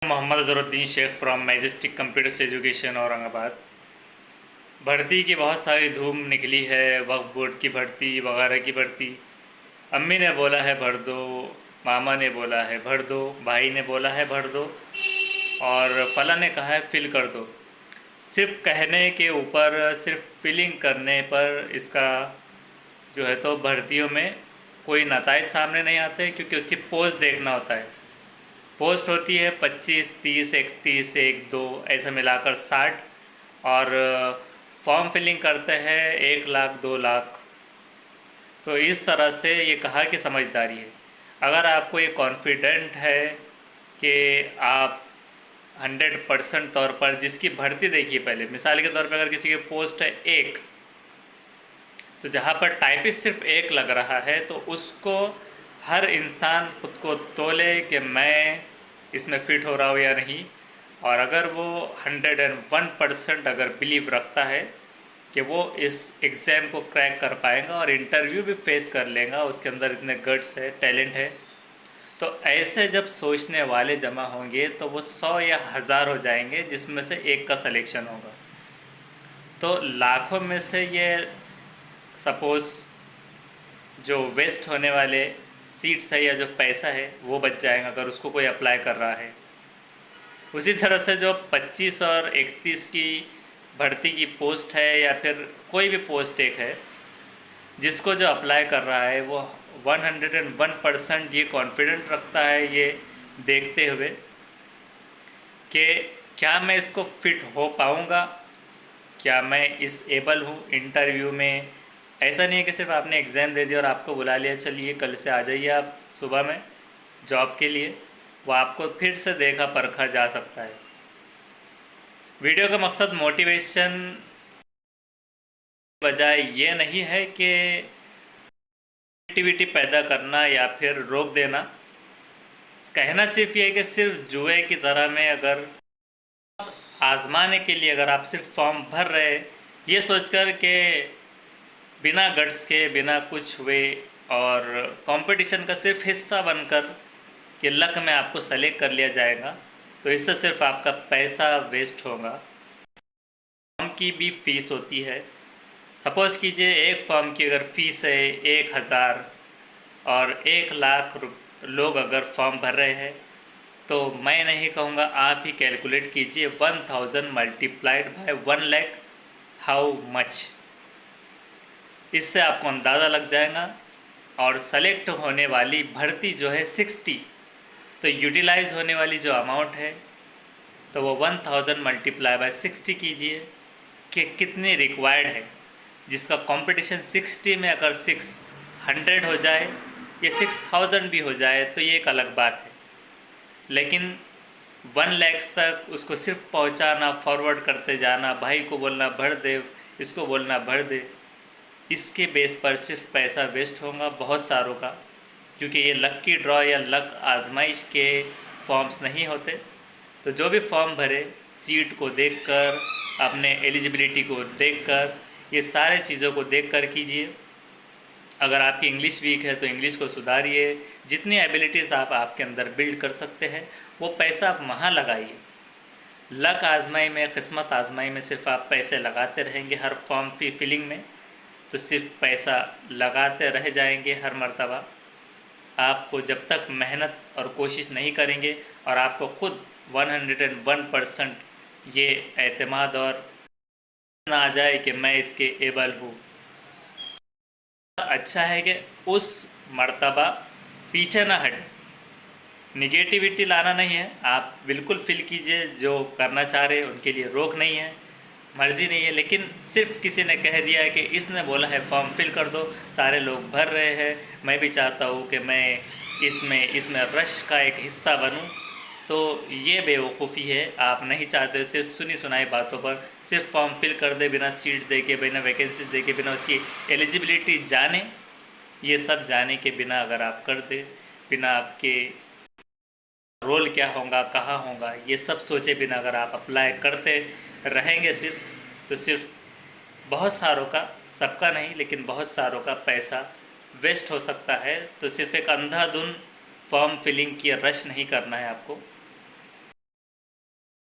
Mohammad Zaruruddin Shaikh from Majestic Computers Education Aurangabad. भर्ती की बहुत सारी धूम निकली है, वक्फ बोर्ड की भर्ती वगैरह की भर्ती। अम्मी ने बोला है भर दो, मामा ने बोला है भर दो, भाई ने बोला है भर दो, और फला ने कहा है फिल कर दो। सिर्फ कहने के ऊपर, सिर्फ फिलिंग करने पर इसका जो है तो भर्तियों में कोई नताइज सामने नहीं आते, क्योंकि उसकी पोस्ट देखना होता है। पोस्ट होती है 25, 30, 31, 1, 2 ऐसा मिलाकर 60, और फॉर्म फिलिंग करते हैं 1 लाख 2 लाख। तो इस तरह से ये कहा कि समझदारी है। अगर आपको ये कॉन्फिडेंट है कि आप 100% तौर पर जिसकी भर्ती देखिए, पहले मिसाल के तौर पर अगर किसी की पोस्ट है 1, तो जहाँ पर टाइपिस्ट सिर्फ 1 लग रहा है, तो उसको हर इंसान खुद को तोले कि मैं इसमें फ़िट हो रहा हूँ या नहीं। और अगर वो 101% अगर बिलीव रखता है कि वो इस एग्ज़ाम को क्रैक कर पाएगा और इंटरव्यू भी फेस कर लेगा, उसके अंदर इतने गट्स है, टैलेंट है, तो ऐसे जब सोचने वाले जमा होंगे तो वो 100 या 1000 हो जाएंगे, जिसमें से एक का सिलेक्शन होगा। तो लाखों में से ये सपोज़ जो वेस्ट होने वाले सीट्स है या जो पैसा है वो बच जाएगा अगर उसको कोई अप्लाई कर रहा है। उसी तरह से जो 25 और 31 की भर्ती की पोस्ट है या फिर कोई भी पोस्ट एक है, जिसको जो अप्लाई कर रहा है वो 101% ये कॉन्फिडेंट रखता है, ये देखते हुए कि क्या मैं इसको फिट हो पाऊँगा, क्या मैं इस एबल हूँ इंटरव्यू में। ऐसा नहीं है कि सिर्फ आपने एग्ज़ाम दे दिया और आपको बुला लिया, चलिए कल से आ जाइए आप सुबह में जॉब के लिए। वो आपको फिर से देखा परखा जा सकता है। वीडियो का मकसद मोटिवेशन बजाय ये नहीं है कि एक्टिविटी पैदा करना या फिर रोक देना। कहना सिर्फ ये है कि सिर्फ जुए की तरह में अगर आजमाने के लिए अगर आप सिर्फ फॉर्म भर रहे ये सोचकर कि बिना गट्स के, बिना कुछ हुए और कंपटीशन का सिर्फ हिस्सा बनकर कि लक में आपको सेलेक्ट कर लिया जाएगा, तो इससे सिर्फ आपका पैसा वेस्ट होगा। फॉर्म की भी फ़ीस होती है। सपोज़ कीजिए एक फॉर्म की अगर फ़ीस है 1000 और 1 लाख लोग अगर फॉर्म भर रहे हैं, तो मैं नहीं कहूँगा, आप ही कैलकुलेट कीजिए 1000 multiplied by 1 lakh how much. इससे आपको अंदाज़ा लग जाएगा। और सेलेक्ट होने वाली भर्ती जो है 60, तो यूटिलाइज होने वाली जो अमाउंट है तो वो 1000 मल्टीप्लाई बाय 60 कीजिए कि कितनी रिक्वायर्ड है। जिसका कंपटीशन 60 में अगर 600 हो जाए या 6000 भी हो जाए तो ये एक अलग बात है, लेकिन 1 लाख तक उसको सिर्फ पहुंचाना, फॉरवर्ड करते जाना, भाई को बोलना भर दे, इसको बोलना भर दे, इसके बेस पर सिर्फ पैसा वेस्ट होगा बहुत सारों का। क्योंकि ये लक की ड्रॉ या लक आजमाइश के फॉर्म्स नहीं होते। तो जो भी फॉर्म भरे सीट को देखकर, अपने एलिजिबिलिटी को देखकर, ये सारे चीज़ों को देखकर कीजिए। अगर आपकी इंग्लिश वीक है तो इंग्लिश को सुधारिए। जितनी एबिलिटीज़ आप आपके अंदर बिल्ड कर सकते हैं वो पैसा आप वहाँ लगाइए। लक आजमाई में, किस्मत आजमाई में सिर्फ आप पैसे लगाते रहेंगे हर फॉर्म की फिलिंग में, तो सिर्फ पैसा लगाते रह जाएंगे हर मर्तबा। आपको जब तक मेहनत और कोशिश नहीं करेंगे और आपको खुद 101% ये एतमाद और ना आ जाए कि मैं इसके एबल हूँ, अच्छा है कि उस मर्तबा पीछे ना हट। निगेटिविटी लाना नहीं है, आप बिल्कुल फिल कीजिए, जो करना चाह रहे उनके लिए रोक नहीं है, मर्ज़ी नहीं है। लेकिन सिर्फ किसी ने कह दिया है कि इसने बोला है फॉर्म फिल कर दो, सारे लोग भर रहे हैं, मैं भी चाहता हूँ कि मैं इसमें रश का एक हिस्सा बनूँ, तो ये बेवकूफ़ी है। आप नहीं चाहते सिर्फ सुनी सुनाई बातों पर सिर्फ फॉर्म फिल कर दे, बिना सीट दे के, बिना वैकेंसीज दे के, बिना उसकी एलिजिबिलिटी जाने, ये सब जाने के बिना अगर आप कर दे, बिना आपके रोल क्या होगा, कहाँ होगा, ये सब सोचे बिना अगर आप अप्लाई करते रहेंगे तो सिर्फ बहुत सारों का, सबका नहीं लेकिन बहुत सारों का पैसा वेस्ट हो सकता है। तो सिर्फ एक अंधाधुन फॉर्म फिलिंग की रश नहीं करना है आपको।